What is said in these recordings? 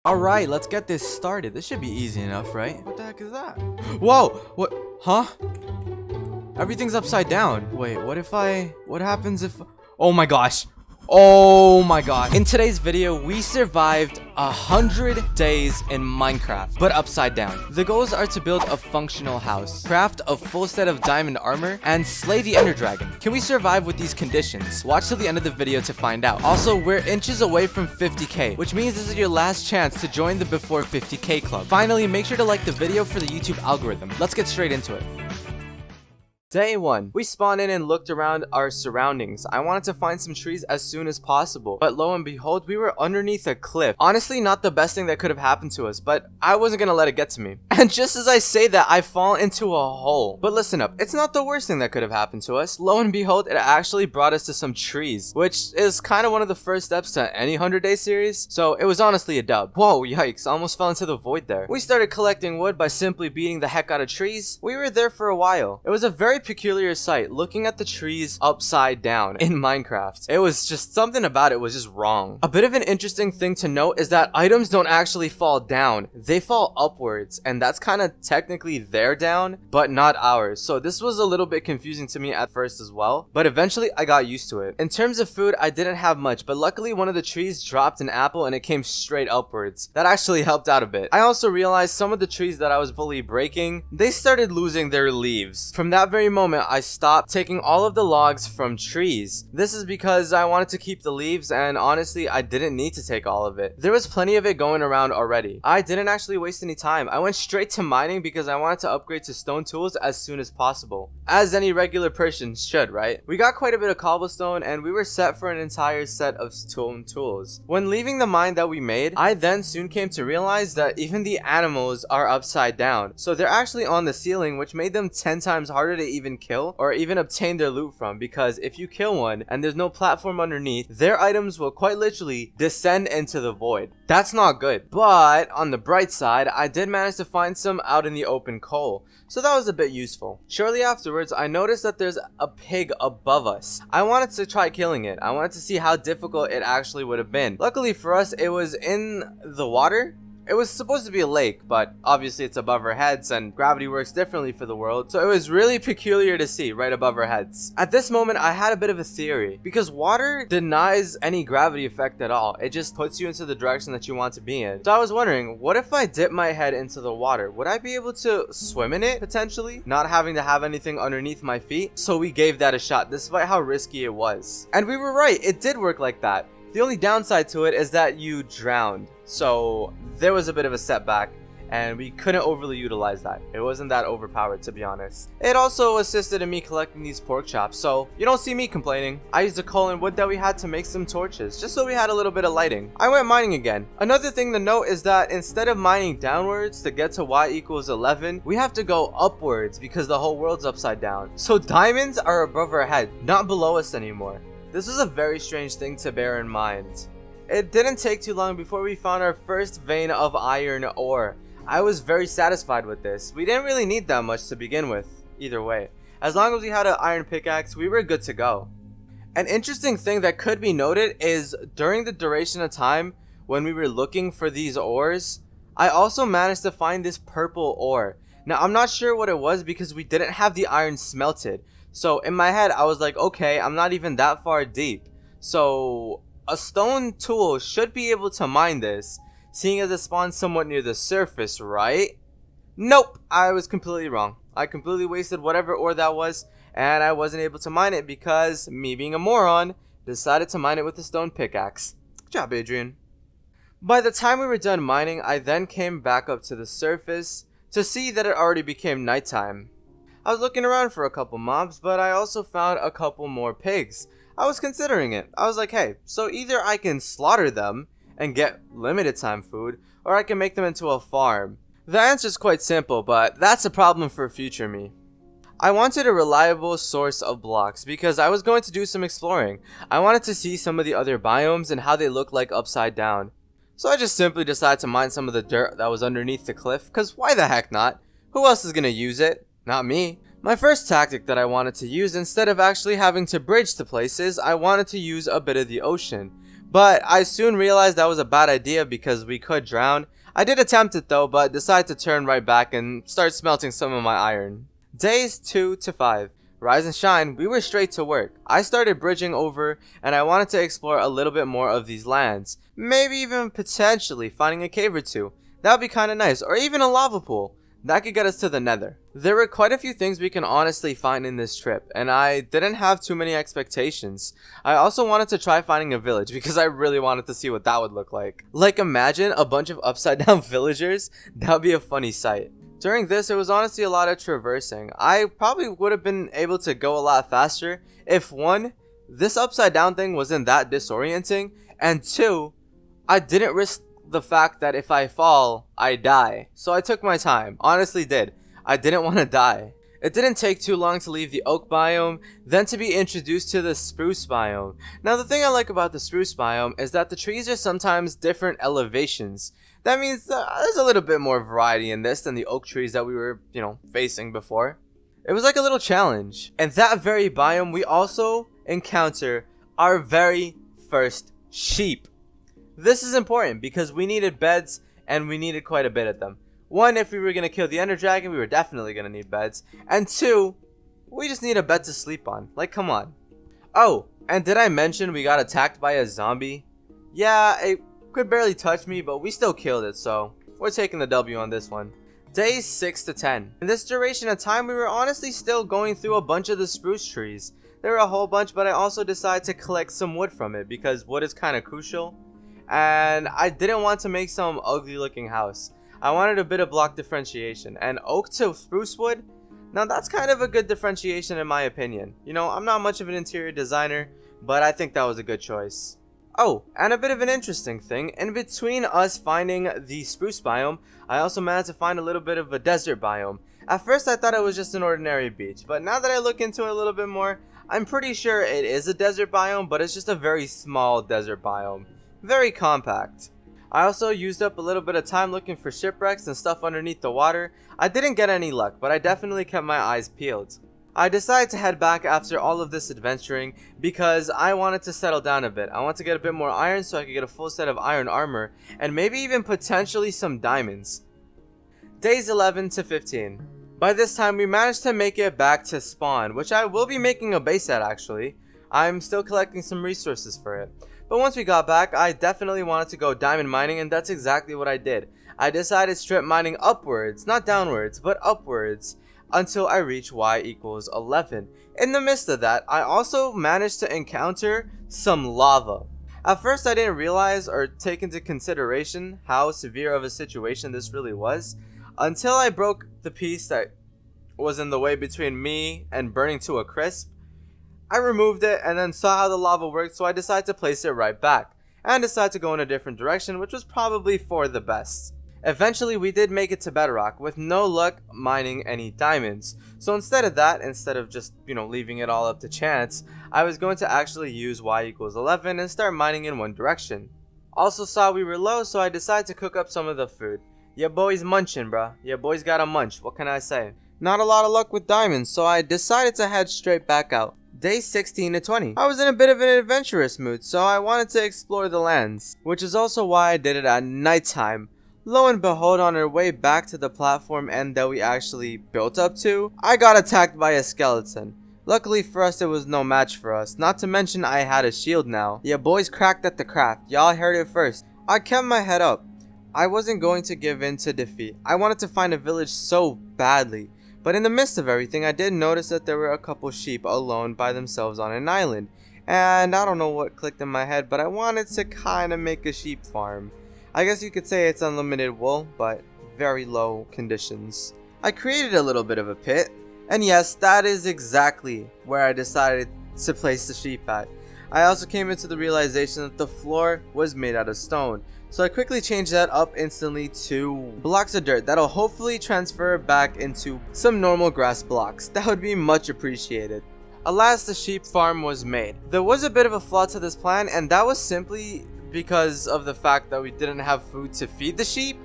Alright, let's get this started. This should be easy enough, right? What the heck is that? Whoa! What? Huh? Everything's upside down. Wait, what happens if... Oh my gosh. Oh my god. In today's video, we survived 100 days in Minecraft, but upside down. The goals are to build a functional house, craft a full set of diamond armor, and slay the ender dragon. Can we survive with these conditions? Watch till the end of the video to find out. Also, we're inches away from 50k, which means this is your last chance to join the before 50k club. Finally, make sure to like the video for the YouTube algorithm. Let's get straight into it. Day 1. We spawned in and looked around our surroundings. I wanted to find some trees as soon as possible, but lo and behold, we were underneath a cliff. Honestly, not the best thing that could have happened to us, but I wasn't gonna let it get to me. And just as I say that, I fall into a hole. But listen up, it's not the worst thing that could have happened to us. Lo and behold, it actually brought us to some trees, which is kind of one of the first steps to any 100-day series, so it was honestly a dub. Whoa, yikes, I almost fell into the void there. We started collecting wood by simply beating the heck out of trees. We were there for a while. It was a very peculiar sight, looking at the trees upside down in Minecraft. It was just something about it was just wrong. A bit of an interesting thing to note is that items don't actually fall down, they fall upwards, and that's kind of technically their down, but not ours. So this was a little bit confusing to me at first as well, but eventually I got used to it. In terms of food, I didn't have much, but luckily one of the trees dropped an apple and it came straight upwards. That actually helped out a bit. I also realized some of the trees that I was fully breaking, they started losing their leaves. From that very moment, I stopped taking all of the logs from trees. This is because I wanted to keep the leaves, and honestly, I didn't need to take all of it. There was plenty of it going around already. I didn't actually waste any time. I went straight to mining because I wanted to upgrade to stone tools as soon as possible. As any regular person should, right? We got quite a bit of cobblestone, and we were set for an entire set of stone tools. When leaving the mine that we made, I then soon came to realize that even the animals are upside down. So they're actually on the ceiling, which made them 10 times harder to even kill or even obtain their loot from, because if you kill one and there's no platform underneath, their items will quite literally descend into the void. That's not good. But on the bright side, I did manage to find some out in the open coal, so that was a bit useful. Shortly afterwards, I noticed that there's a pig above us. I wanted to try killing it. I wanted to see how difficult it actually would have been. Luckily for us, it was in the water. It was supposed to be a lake, but obviously it's above our heads and gravity works differently for the world, so it was really peculiar to see right above our heads. At this moment, I had a bit of a theory, because water denies any gravity effect at all. It just puts you into the direction that you want to be in. So I was wondering, what if I dip my head into the water? Would I be able to swim in it, potentially? Not having to have anything underneath my feet? So we gave that a shot, despite how risky it was. And we were right, it did work like that. The only downside to it is that you drowned. So there was a bit of a setback, and we couldn't overly utilize that. It wasn't that overpowered, to be honest. It also assisted in me collecting these pork chops, so you don't see me complaining. I used the coal and wood that we had to make some torches, just so we had a little bit of lighting. I went mining again. Another thing to note is that instead of mining downwards to get to y equals 11, we have to go upwards because the whole world's upside down. So diamonds are above our head, not below us anymore. This is a very strange thing to bear in mind. It didn't take too long before we found our first vein of iron ore. I was very satisfied with this. We didn't really need that much to begin with, either way. As long as we had an iron pickaxe, we were good to go. An interesting thing that could be noted is during the duration of time when we were looking for these ores, I also managed to find this purple ore. Now, I'm not sure what it was because we didn't have the iron smelted. So in my head, I was like, okay, I'm not even that far deep. So a stone tool should be able to mine this, seeing as it spawns somewhat near the surface, right? Nope, I was completely wrong. I completely wasted whatever ore that was, and I wasn't able to mine it because me being a moron decided to mine it with a stone pickaxe. Good job, Adrian. By the time we were done mining, I then came back up to the surface to see that it already became nighttime. I was looking around for a couple mobs, but I also found a couple more pigs. I was considering it. I was like, hey, so either I can slaughter them and get limited time food, or I can make them into a farm. The answer is quite simple, but that's a problem for future me. I wanted a reliable source of blocks because I was going to do some exploring. I wanted to see some of the other biomes and how they look like upside down. So I just simply decided to mine some of the dirt that was underneath the cliff, because why the heck not? Who else is going to use it? Not me. My first tactic that I wanted to use, instead of actually having to bridge to places, I wanted to use a bit of the ocean. But I soon realized that was a bad idea because we could drown. I did attempt it though, but decided to turn right back and start smelting some of my iron. Days 2 to 5. Rise and shine, we were straight to work. I started bridging over and I wanted to explore a little bit more of these lands. Maybe even potentially finding a cave or two. That would be kinda nice, or even a lava pool. That could get us to the nether. There were quite a few things we can honestly find in this trip, and I didn't have too many expectations. I also wanted to try finding a village because I really wanted to see what that would look like. Like, imagine a bunch of upside down villagers. That would be a funny sight. During this, it was honestly a lot of traversing. I probably would have been able to go a lot faster if 1, this upside down thing wasn't that disorienting, and 2, I didn't risk the fact that if I fall, I die. So I took my time. Honestly did. I didn't want to die. It didn't take too long to leave the oak biome, then to be introduced to the spruce biome. Now the thing I like about the spruce biome is that the trees are sometimes different elevations. That means there's a little bit more variety in this than the oak trees that we were, facing before. It was like a little challenge. And that very biome, we also encounter our very first sheep. This is important because we needed beds and we needed quite a bit of them. 1, if we were going to kill the ender dragon, we were definitely going to need beds. And 2, we just need a bed to sleep on. Like, come on. Oh, and did I mention we got attacked by a zombie? Yeah, it could barely touch me, but we still killed it, so we're taking the W on this one. Days 6 to 10. In this duration of time, we were honestly still going through a bunch of the spruce trees. There were a whole bunch, but I also decided to collect some wood from it because wood is kind of crucial. And I didn't want to make some ugly looking house. I wanted a bit of block differentiation, and oak to spruce wood, now that's kind of a good differentiation in my opinion. I'm not much of an interior designer, but I think that was a good choice. Oh, and a bit of an interesting thing, in between us finding the spruce biome, I also managed to find a little bit of a desert biome. At first I thought it was just an ordinary beach, but now that I look into it a little bit more, I'm pretty sure it is a desert biome, but it's just a very small desert biome. Very compact. I also used up a little bit of time looking for shipwrecks and stuff underneath the water. I didn't get any luck, but I definitely kept my eyes peeled. I decided to head back after all of this adventuring because I wanted to settle down a bit. I want to get a bit more iron so I could get a full set of iron armor and maybe even potentially some diamonds. Days 11 to 15. By this time we managed to make it back to spawn, which I will be making a base at actually. I'm still collecting some resources for it. But once we got back, I definitely wanted to go diamond mining, and that's exactly what I did. I decided strip mining upwards, not downwards, but upwards, until I reach y equals 11. In the midst of that, I also managed to encounter some lava. At first I didn't realize or take into consideration how severe of a situation this really was, until I broke the piece that was in the way between me and burning to a crisp. I removed it and then saw how the lava worked, so I decided to place it right back and decided to go in a different direction, which was probably for the best. Eventually we did make it to bedrock with no luck mining any diamonds. So instead of just leaving it all up to chance, I was going to actually use y equals 11 and start mining in one direction. Also saw we were low, so I decided to cook up some of the food. Ya boy's munching, bruh. Ya boy's gotta munch. What can I say? Not a lot of luck with diamonds, so I decided to head straight back out. Day 16 to 20. I was in a bit of an adventurous mood, so I wanted to explore the lands, which is also why I did it at nighttime. Lo and behold, on our way back to the platform end that we actually built up to, I got attacked by a skeleton. Luckily for us, it was no match for us, not to mention I had a shield now. Yeah, boys cracked at the craft, y'all heard it first. I kept my head up. I wasn't going to give in to defeat. I wanted to find a village so badly. But in the midst of everything, I did notice that there were a couple sheep alone by themselves on an island. And I don't know what clicked in my head, but I wanted to kind of make a sheep farm. I guess you could say it's unlimited wool, but very low conditions. I created a little bit of a pit, and yes, that is exactly where I decided to place the sheep at. I also came into the realization that the floor was made out of stone. So I quickly changed that up instantly to blocks of dirt that'll hopefully transfer back into some normal grass blocks. That would be much appreciated. Alas, the sheep farm was made. There was a bit of a flaw to this plan, and that was simply because of the fact that we didn't have food to feed the sheep.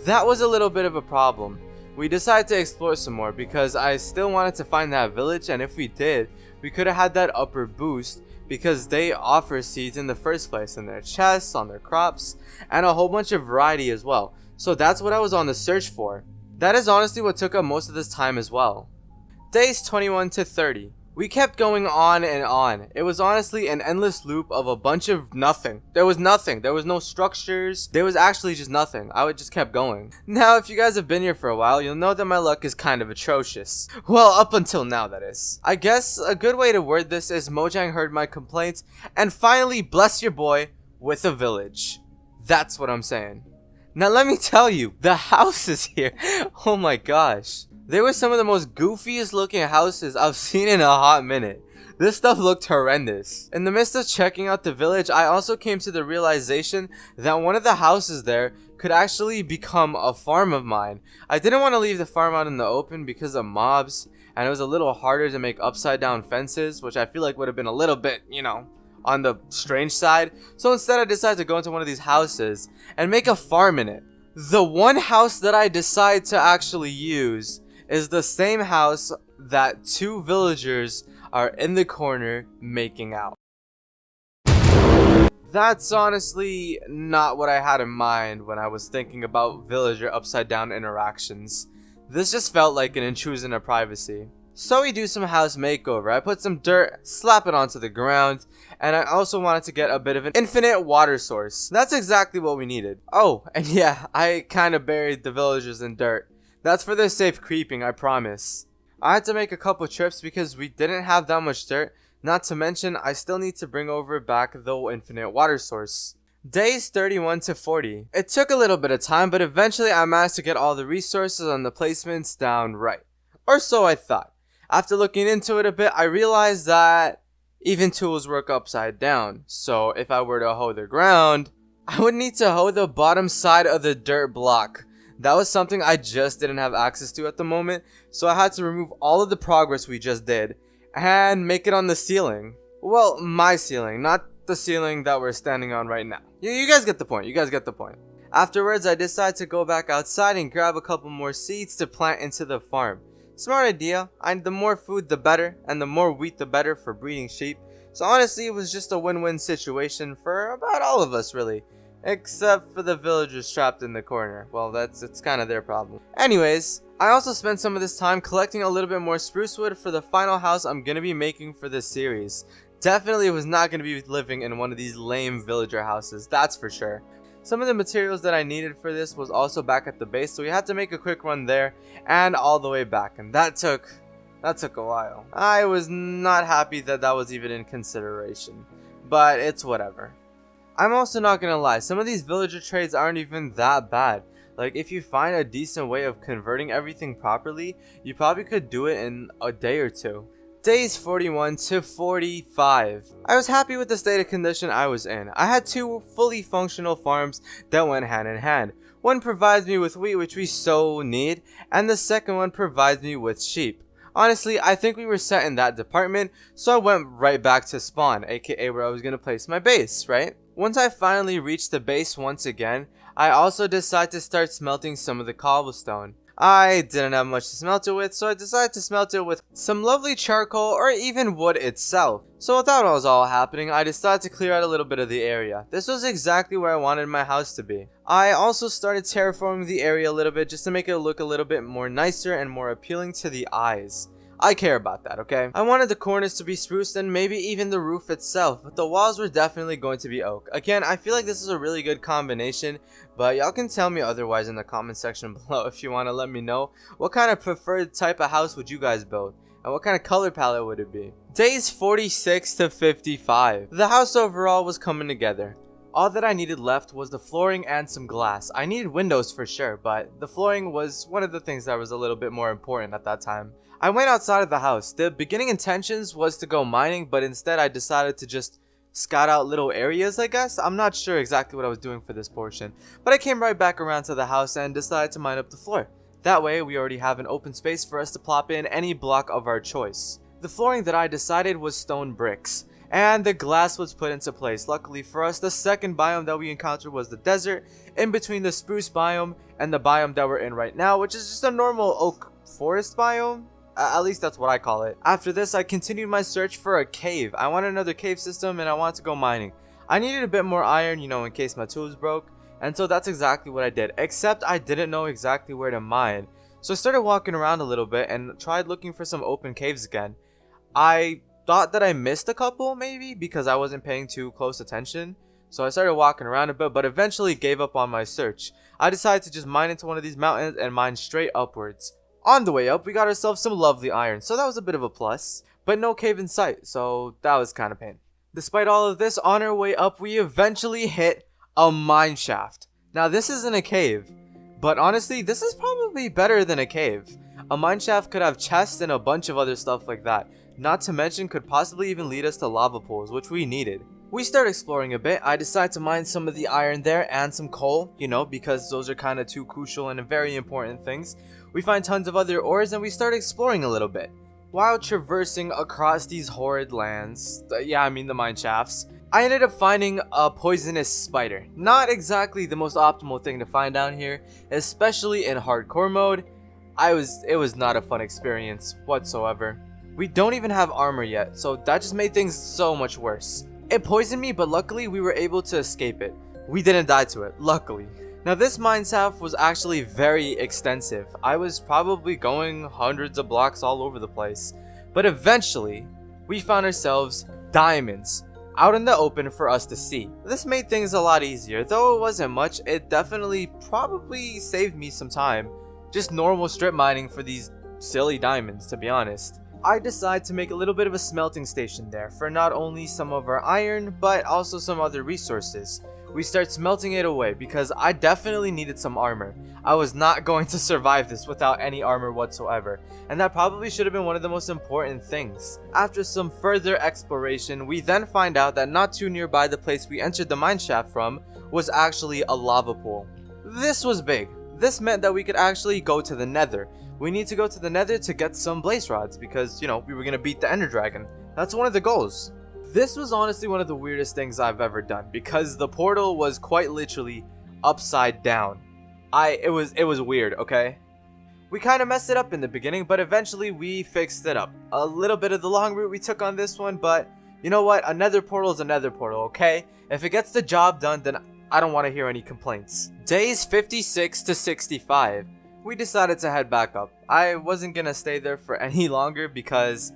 That was a little bit of a problem. We decided to explore some more because I still wanted to find that village, and if we did, we could have had that upper boost because they offer seeds in the first place in their chests, on their crops, and a whole bunch of variety as well. So that's what I was on the search for. That is honestly what took up most of this time as well. Days 21 to 30. We kept going on and on. It was honestly an endless loop of a bunch of nothing. There was nothing. There was no structures. There was actually just nothing. I would just kept going. Now, if you guys have been here for a while, you'll know that my luck is kind of atrocious. Well, up until now, that is. I guess a good way to word this is Mojang heard my complaints and finally blessed your boy with a village. That's what I'm saying. Now let me tell you, the houses here, oh my gosh. They were some of the most goofiest looking houses I've seen in a hot minute. This stuff looked horrendous. In the midst of checking out the village, I also came to the realization that one of the houses there could actually become a farm of mine. I didn't want to leave the farm out in the open because of mobs, and it was a little harder to make upside down fences, which I feel like would have been a little bit, on the strange side. So instead I decided to go into one of these houses and make a farm in it. The one house that I decide to actually use is the same house that two villagers are in the corner making out. That's honestly not what I had in mind when I was thinking about villager upside down interactions. This just felt like an intrusion of privacy. So we do some house makeover. I put some dirt, slap it onto the ground, and I also wanted to get a bit of an infinite water source. That's exactly what we needed. Oh, and yeah, I kind of buried the villagers in dirt. That's for their safe creeping, I promise. I had to make a couple trips because we didn't have that much dirt, not to mention I still need to bring over back the infinite water source. Days 31 to 40. It took a little bit of time, but eventually I managed to get all the resources and the placements down right. Or so I thought. After looking into it a bit, I realized that even tools work upside down. So if I were to hoe the ground, I would need to hoe the bottom side of the dirt block. That was something I just didn't have access to at the moment, so I had to remove all of the progress we just did and make it on the ceiling. Well, my ceiling, not the ceiling that we're standing on right now. You guys get the point. Afterwards, I decided to go back outside and grab a couple more seeds to plant into the farm. Smart idea. The more food the better, and the more wheat the better for breeding sheep. So honestly, it was just a win-win situation for about all of us, really. Except for the villagers trapped in the corner. Well, it's kind of their problem. Anyways, I also spent some of this time collecting a little bit more spruce wood for the final house I'm going to be making for this series. Definitely was not going to be living in one of these lame villager houses, that's for sure. Some of the materials that I needed for this was also back at the base, so we had to make a quick run there and all the way back, and that took a while. I was not happy that was even in consideration, but it's whatever. I'm also not gonna lie, some of these villager trades aren't even that bad. Like, if you find a decent way of converting everything properly, you probably could do it in a day or two. Days 41 to 45. I was happy with the state of condition I was in. I had two fully functional farms that went hand in hand. One provides me with wheat, which we so need, and the second one provides me with sheep. Honestly, I think we were set in that department, so I went right back to spawn, aka where I was gonna place my base, right? Once I finally reached the base once again, I also decided to start smelting some of the cobblestone. I didn't have much to smelt it with, so I decided to smelt it with some lovely charcoal or even wood itself. So while that was all happening, I decided to clear out a little bit of the area. This was exactly where I wanted my house to be. I also started terraforming the area a little bit just to make it look a little bit more nicer and more appealing to the eyes. I care about that, okay? I wanted the corners to be spruced and maybe even the roof itself, but the walls were definitely going to be oak. Again, I feel like this is a really good combination, but y'all can tell me otherwise in the comment section below if you want to let me know what kind of preferred type of house would you guys build, and what kind of color palette would it be. Days 46 to 55. The house overall was coming together. All that I needed left was the flooring and some glass. I needed windows for sure, but the flooring was one of the things that was a little bit more important at that time. I went outside of the house. The beginning intentions was to go mining, but instead I decided to just scout out little areas, I guess. I'm not sure exactly what I was doing for this portion, but I came right back around to the house and decided to mine up the floor. That way we already have an open space for us to plop in any block of our choice. The flooring that I decided was stone bricks, and the glass was put into place. Luckily for us, the second biome that we encountered was the desert, in between the spruce biome and the biome that we're in right now, which is just a normal oak forest biome. At least that's what I call it. After this, I continued my search for a cave. I wanted another cave system and I wanted to go mining. I needed a bit more iron, you know, in case my tools broke. And so that's exactly what I did. Except I didn't know exactly where to mine. So I started walking around a little bit and tried looking for some open caves again. I thought that I missed a couple maybe because I wasn't paying too close attention. So I started walking around a bit, but eventually gave up on my search. I decided to just mine into one of these mountains and mine straight upwards. On the way up, we got ourselves some lovely iron, so that was a bit of a plus. But no cave in sight, so that was kind of pain. Despite all of this, on our way up, we eventually hit a mine shaft. Now this isn't a cave, but honestly, this is probably better than a cave. A mine shaft could have chests and a bunch of other stuff like that. Not to mention could possibly even lead us to lava pools, which we needed. We start exploring a bit. I decide to mine some of the iron there and some coal, you know, because those are kind of two crucial and very important things. We find tons of other ores and we start exploring a little bit. While traversing across these horrid lands, the mine shafts, I ended up finding a poisonous spider. Not exactly the most optimal thing to find down here, especially in hardcore mode. It was not a fun experience whatsoever. We don't even have armor yet, so that just made things so much worse. It poisoned me, but luckily we were able to escape it. We didn't die to it, luckily. Now this mine shaft was actually very extensive. I was probably going hundreds of blocks all over the place. But eventually, we found ourselves diamonds out in the open for us to see. This made things a lot easier. Though it wasn't much, it definitely probably saved me some time. Just normal strip mining for these silly diamonds, to be honest. I decide to make a little bit of a smelting station there for not only some of our iron, but also some other resources. We start smelting it away because I definitely needed some armor. I was not going to survive this without any armor whatsoever, and that probably should have been one of the most important things. After some further exploration, we then find out that not too nearby the place we entered the mine shaft from was actually a lava pool. This was big. This meant that we could actually go to the nether. We need to go to the nether to get some blaze rods because, you know, we were going to beat the ender dragon. That's one of the goals. This was honestly one of the weirdest things I've ever done because the portal was quite literally upside down. It was weird, okay? We kind of messed it up in the beginning, but eventually we fixed it up. A little bit of the long route we took on this one, but you know what? A nether portal is a nether portal, okay? If it gets the job done, then I don't want to hear any complaints. Days 56 to 65. We decided to head back up. I wasn't gonna stay there for any longer because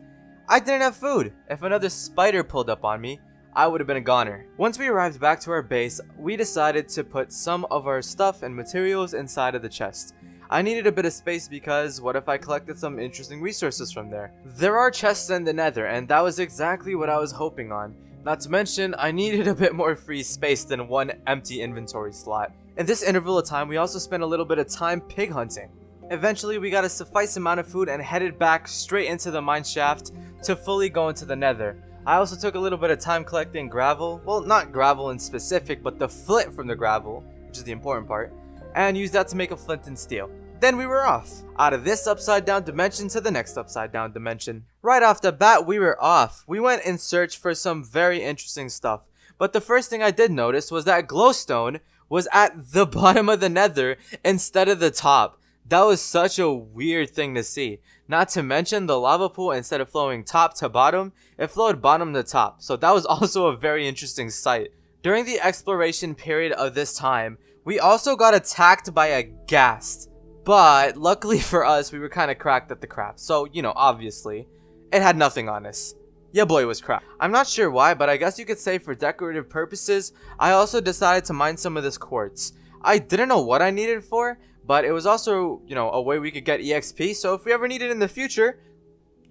I didn't have food. If another spider pulled up on me, I would have been a goner. Once we arrived back to our base, we decided to put some of our stuff and materials inside of the chest. I needed a bit of space because what if I collected some interesting resources from there? There are chests in the nether, and that was exactly what I was hoping on. Not to mention, I needed a bit more free space than one empty inventory slot. In this interval of time, we also spent a little bit of time pig hunting. Eventually, we got a suffice amount of food and headed back straight into the mine shaft to fully go into the nether. I also took a little bit of time collecting gravel, well, not gravel in specific, but the flint from the gravel, which is the important part, and used that to make a flint and steel. Then we were off, out of this upside down dimension to the next upside down dimension. Right off the bat, we were off. We went in search for some very interesting stuff, but the first thing I did notice was that glowstone was at the bottom of the nether instead of the top. That was such a weird thing to see. Not to mention the lava pool, instead of flowing top to bottom, it flowed bottom to top. So that was also a very interesting sight. During the exploration period of this time, we also got attacked by a ghast. But luckily for us, we were kind of cracked at the craft. So, you know, obviously, it had nothing on us. Yeah, boy, was cracked. I'm not sure why, but I guess you could say for decorative purposes, I also decided to mine some of this quartz. I didn't know what I needed it for, but it was also, you know, a way we could get EXP. So if we ever need it in the future,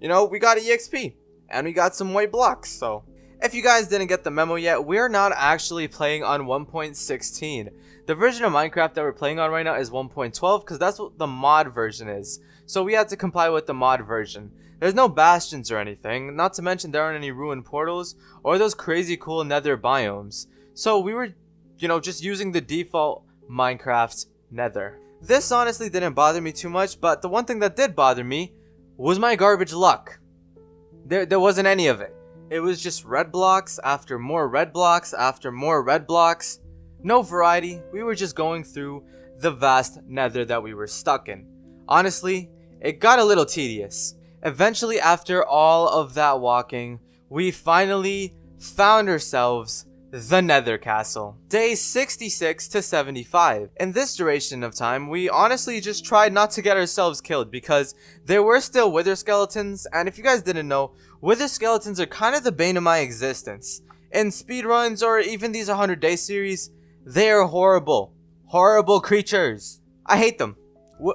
you know, we got EXP. And we got some white blocks, so. If you guys didn't get the memo yet, we're not actually playing on 1.16. The version of Minecraft that we're playing on right now is 1.12 because that's what the mod version is. So we had to comply with the mod version. There's no bastions or anything, not to mention there aren't any ruined portals or those crazy cool nether biomes. So we were, you know, just using the default Minecraft nether. This honestly didn't bother me too much, but the one thing that did bother me was my garbage luck. There wasn't any of it. It was just red blocks after more red blocks after more red blocks. No variety. We were just going through the vast nether that we were stuck in. Honestly, it got a little tedious. Eventually, after all of that walking, we finally found ourselves the Nether Castle. Day 66 to 75. In this duration of time, we honestly just tried not to get ourselves killed because there were still wither skeletons, and if you guys didn't know, wither skeletons are kind of the bane of my existence. In speedruns or even these 100-day series, they are horrible. Horrible creatures. I hate them.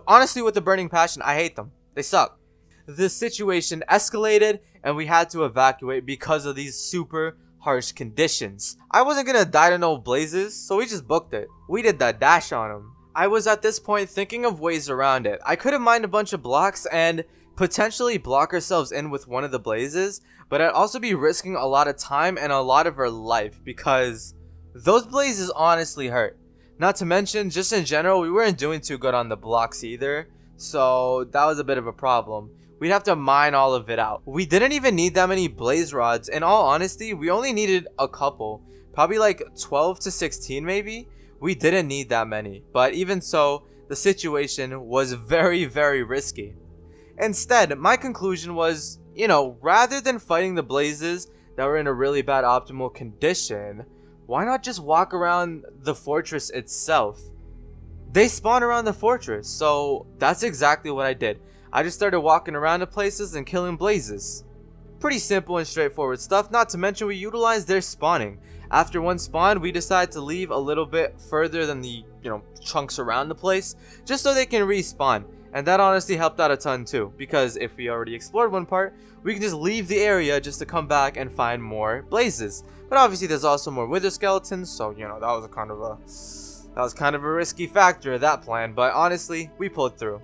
Honestly, with a burning passion, I hate them. They suck. The situation escalated and we had to evacuate because of these super harsh conditions. I wasn't gonna die to no blazes, so we just booked it. We did that dash on them. I was at this point thinking of ways around it. I could have mined a bunch of blocks and potentially block ourselves in with one of the blazes, but I'd also be risking a lot of time and a lot of our life because those blazes honestly hurt. Not to mention, just in general, we weren't doing too good on the blocks either, so that was a bit of a problem. We'd have to mine all of it out. We didn't even need that many blaze rods. In all honesty, we only needed a couple. Probably like 12 to 16 maybe. We didn't need that many. But even so, the situation was very, very risky. Instead, my conclusion was, rather than fighting the blazes that were in a really bad optimal condition, why not just walk around the fortress itself? They spawn around the fortress, so that's exactly what I did. I just started walking around the places and killing blazes. Pretty simple and straightforward stuff, not to mention we utilized their spawning. After one spawn, we decided to leave a little bit further than the, chunks around the place, just so they can respawn. And that honestly helped out a ton too, because if we already explored one part, we can just leave the area just to come back and find more blazes. But obviously there's also more wither skeletons, so that was kind of a risky factor of that plan, but honestly, we pulled through.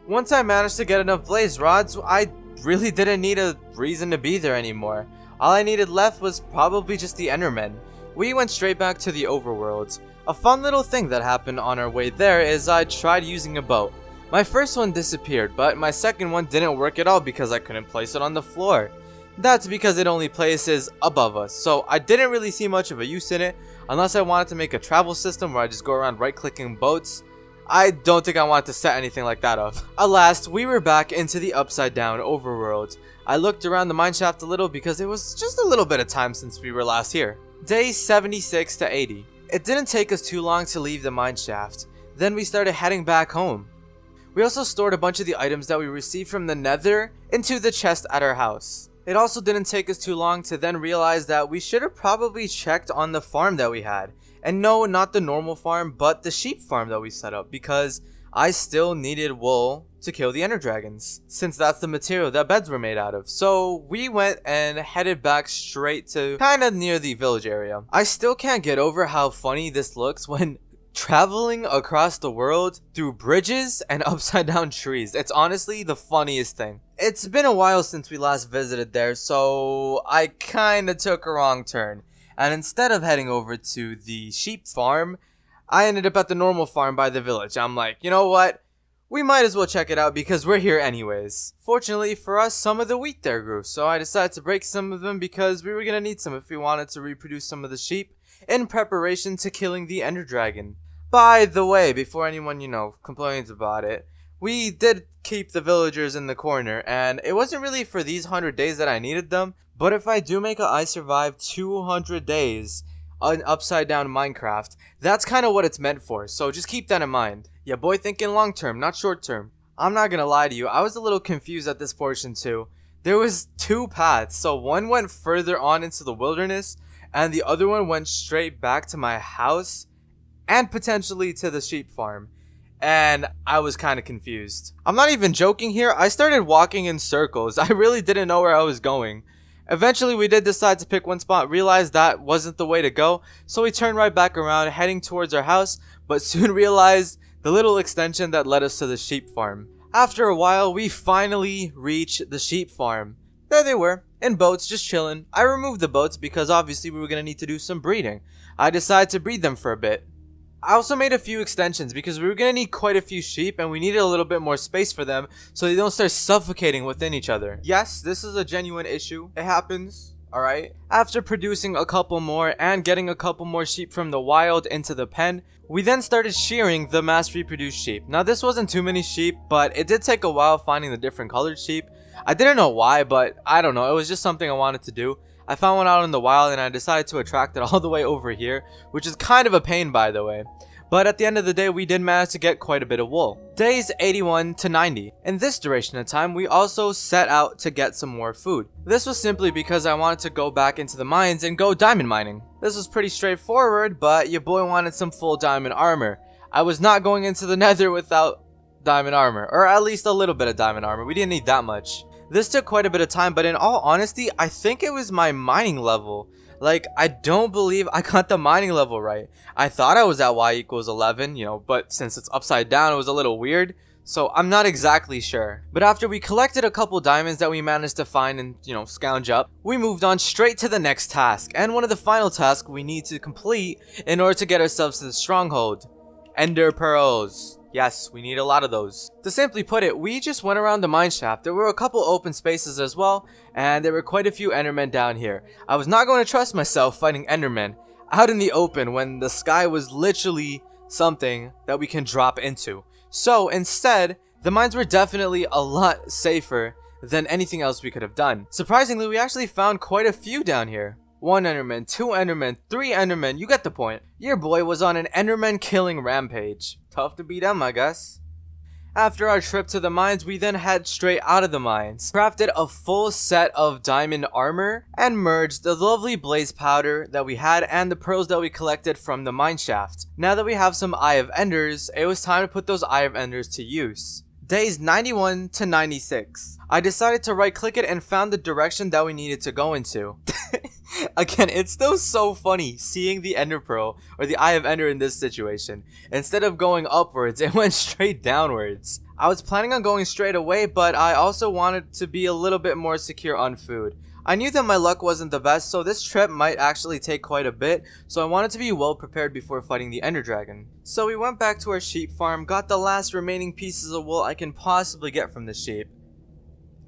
Once I managed to get enough blaze rods, I really didn't need a reason to be there anymore. All I needed left was probably just the Endermen. We went straight back to the overworld. A fun little thing that happened on our way there is I tried using a boat. My first one disappeared, but my second one didn't work at all because I couldn't place it on the floor. That's because it only places above us, so I didn't really see much of a use in it, unless I wanted to make a travel system where I just go around right-clicking boats. I don't think I wanted to set anything like that up. Alas, we were back into the Upsidedown overworld. I looked around the mineshaft a little because it was just a little bit of time since we were last here. Day 76 to 80. It didn't take us too long to leave the mineshaft. Then we started heading back home. We also stored a bunch of the items that we received from the Nether into the chest at our house. It also didn't take us too long to then realize that we should have probably checked on the farm that we had. And no, not the normal farm, but the sheep farm that we set up, because I still needed wool to kill the ender dragons, since that's the material that beds were made out of. So we went and headed back straight to kinda near the village area. I still can't get over how funny this looks when traveling across the world through bridges and upside down trees. It's honestly the funniest thing. It's been a while since we last visited there, so I kinda took a wrong turn. And instead of heading over to the sheep farm, I ended up at the normal farm by the village. I'm like, you know what? We might as well check it out because we're here anyways. Fortunately for us, some of the wheat there grew, so I decided to break some of them because we were going to need some if we wanted to reproduce some of the sheep in preparation to killing the ender dragon. By the way, before anyone, complains about it, we did keep the villagers in the corner, and it wasn't really for these 100 days that I needed them. But if I do make a I survive 200 days on Upside Down Minecraft, that's kind of what it's meant for, so just keep that in mind. Yeah, boy thinking long term, not short term. I'm not gonna lie to you, I was a little confused at this portion too. There was two paths, so one went further on into the wilderness, and the other one went straight back to my house, and potentially to the sheep farm. And I was kind of confused. I'm not even joking here, I started walking in circles. I really didn't know where I was going. Eventually we did decide to pick one spot, realized that wasn't the way to go, so we turned right back around heading towards our house, but soon realized the little extension that led us to the sheep farm. After a while, we finally reached the sheep farm. There they were, in boats, just chilling. I removed the boats because obviously we were going to need to do some breeding. I decided to breed them for a bit. I also made a few extensions because we were going to need quite a few sheep and we needed a little bit more space for them so they don't start suffocating within each other. Yes, this is a genuine issue. It happens, alright? After producing a couple more and getting a couple more sheep from the wild into the pen, we then started shearing the mass reproduced sheep. Now this wasn't too many sheep, but it did take a while finding the different colored sheep. I didn't know why, but I don't know. It was just something I wanted to do. I found one out in the wild and I decided to attract it all the way over here, which is kind of a pain, by the way. But at the end of the day, we did manage to get quite a bit of wool. Days 81 to 90. In this duration of time, we also set out to get some more food. This was simply because I wanted to go back into the mines and go diamond mining. This was pretty straightforward, but your boy wanted some full diamond armor. I was not going into the nether without diamond armor, or at least a little bit of diamond armor. We didn't need that much. This took quite a bit of time, but in all honesty, I think it was my mining level. Like, I don't believe I got the mining level right. I thought I was at y equals 11, you know, but since it's upside down, it was a little weird. So I'm not exactly sure. But after we collected a couple diamonds that we managed to find and, you know, scrounge up, we moved on straight to the next task. And one of the final tasks we need to complete in order to get ourselves to the stronghold. Ender pearls. Yes, we need a lot of those. To simply put it, we just went around the mine shaft. There were a couple open spaces as well, and there were quite a few endermen down here. I was not going to trust myself fighting endermen out in the open when the sky was literally something that we can drop into. So instead, the mines were definitely a lot safer than anything else we could have done. Surprisingly, we actually found quite a few down here. 1 enderman, 2 endermen, 3 endermen, you get the point. Your boy was on an enderman killing rampage. Tough to beat them, I guess. After our trip to the mines, we then head straight out of the mines, crafted a full set of diamond armor, and merged the lovely blaze powder that we had and the pearls that we collected from the mine shaft. Now that we have some Eye of Enders, it was time to put those Eye of Enders to use. Days 91 to 96. I decided to right click it and found the direction that we needed to go into. Again, it's still so funny seeing the Ender Pearl or the Eye of Ender in this situation. Instead of going upwards, it went straight downwards. I was planning on going straight away, but I also wanted to be a little bit more secure on food. I knew that my luck wasn't the best, so this trip might actually take quite a bit, so I wanted to be well prepared before fighting the Ender Dragon. So we went back to our sheep farm, got the last remaining pieces of wool I can possibly get from the sheep,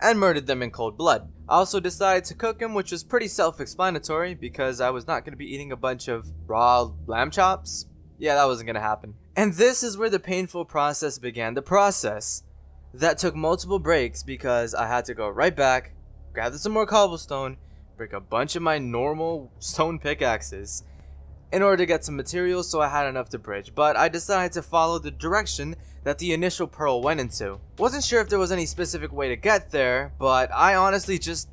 and murdered them in cold blood. I also decided to cook them, which was pretty self-explanatory because I was not going to be eating a bunch of raw lamb chops. Yeah, that wasn't going to happen. And this is where the painful process began. The process that took multiple breaks because I had to go right back, gather some more cobblestone, break a bunch of my normal stone pickaxes in order to get some materials so I had enough to bridge. But I decided to follow the direction that the initial pearl went into. Wasn't sure if there was any specific way to get there, but I honestly just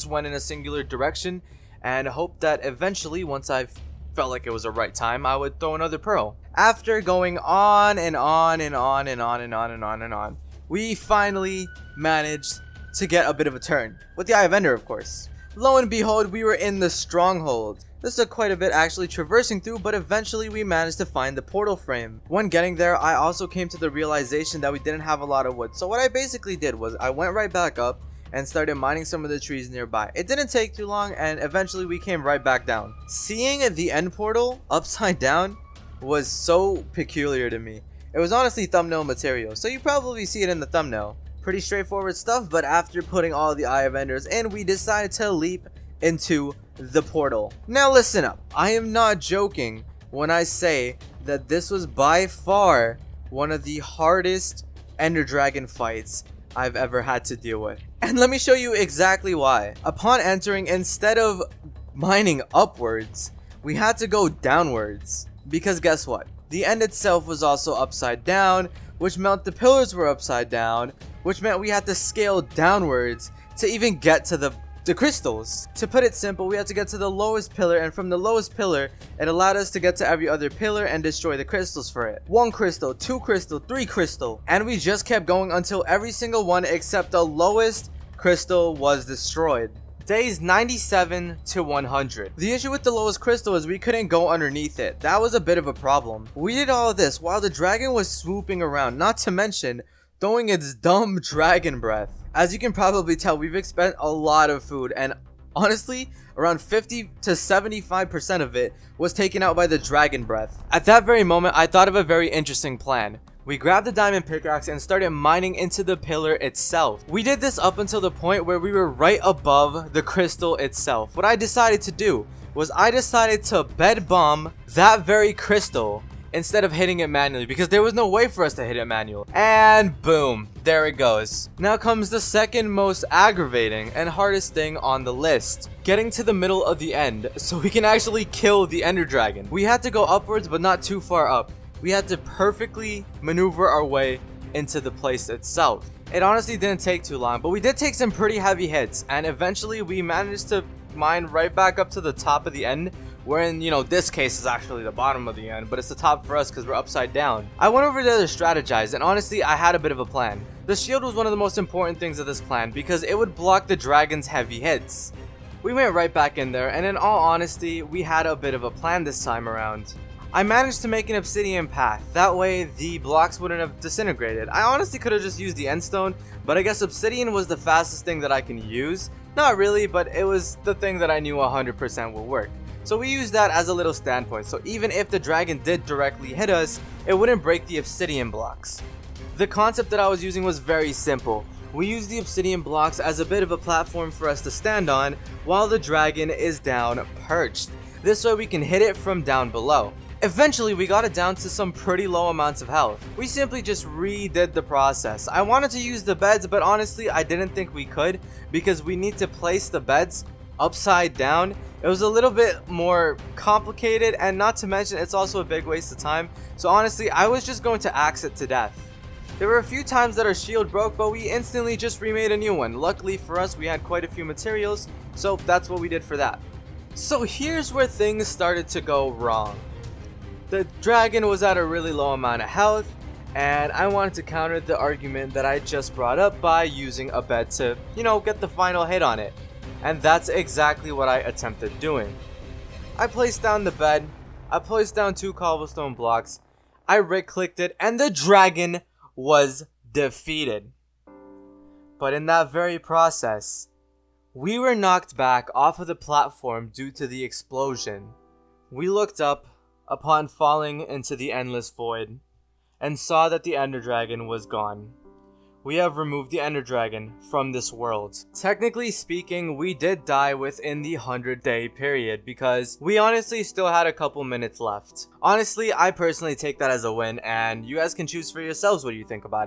went in a singular direction and hoped that eventually, once I felt like it was the right time, I would throw another pearl. After going on and on and on and on and on and on and on, we finally managed to get a bit of a turn. With the Eye of Ender, of course. Lo and behold, we were in the stronghold. This took quite a bit actually traversing through, but eventually we managed to find the portal frame. When getting there, I also came to the realization that we didn't have a lot of wood. So what I basically did was I went right back up and started mining some of the trees nearby. It didn't take too long and eventually we came right back down. Seeing the end portal upside down was so peculiar to me. It was honestly thumbnail material, so you probably see it in the thumbnail. Pretty straightforward stuff, but after putting all the Eye of Enders in, we decided to leap into the portal. Now listen up, I am not joking when I say that this was by far one of the hardest Ender Dragon fights I've ever had to deal with. And let me show you exactly why. Upon entering, instead of mining upwards, we had to go downwards. Because guess what? The end itself was also upside down, which meant the pillars were upside down, which meant we had to scale downwards to even get to the crystals. To put it simple, we had to get to the lowest pillar, and from the lowest pillar, it allowed us to get to every other pillar and destroy the crystals for it. 1 crystal, 2 crystal, 3 crystal, and we just kept going until every single one except the lowest crystal was destroyed. Days 97 to 100. The issue with the lowest crystal is we couldn't go underneath it. That was a bit of a problem. We did all of this while the dragon was swooping around, not to mention throwing its dumb dragon breath. As you can probably tell, we've spent a lot of food, and honestly, around 50 to 75% of it was taken out by the dragon breath. At that very moment, I thought of a very interesting plan. We grabbed the diamond pickaxe and started mining into the pillar itself. We did this up until the point where we were right above the crystal itself. What I decided to do was I decided to bed bomb that very crystal instead of hitting it manually, because there was no way for us to hit it manually. And boom, there it goes. Now comes the second most aggravating and hardest thing on the list: getting to the middle of the end so we can actually kill the Ender Dragon. We had to go upwards, but not too far up. We had to perfectly maneuver our way into the place itself. It honestly didn't take too long, but we did take some pretty heavy hits, and eventually we managed to mine right back up to the top of the end, where in, this case is actually the bottom of the end, but it's the top for us because we're upside down. I went over there to strategize, and honestly, I had a bit of a plan. The shield was one of the most important things of this plan because it would block the dragon's heavy hits. We went right back in there, and in all honesty, we had a bit of a plan this time around. I managed to make an obsidian path, that way the blocks wouldn't have disintegrated. I honestly could have just used the end stone, but I guess obsidian was the fastest thing that I can use. Not really, but it was the thing that I knew 100% would work. So we used that as a little standpoint, so even if the dragon did directly hit us, it wouldn't break the obsidian blocks. The concept that I was using was very simple. We used the obsidian blocks as a bit of a platform for us to stand on while the dragon is down perched. This way we can hit it from down below. Eventually we got it down to some pretty low amounts of health. We simply just redid the process. I wanted to use the beds, but honestly I didn't think we could because we need to place the beds upside down. It was a little bit more complicated, and not to mention it's also a big waste of time. So honestly I was just going to axe it to death. There were a few times that our shield broke, but we instantly just remade a new one. Luckily for us, we had quite a few materials, so that's what we did for that. So here's where things started to go wrong. The dragon was at a really low amount of health, and I wanted to counter the argument that I just brought up by using a bed to, get the final hit on it. And that's exactly what I attempted doing. I placed down the bed, I placed down 2 cobblestone blocks, I right-clicked it, and the dragon was defeated. But in that very process, we were knocked back off of the platform due to the explosion. We looked up upon falling into the endless void and saw that the Ender Dragon was gone. We have removed the Ender Dragon from this world. Technically speaking, we did die within the 100-day period because we honestly still had a couple minutes left. Honestly, I personally take that as a win, and you guys can choose for yourselves what you think about it.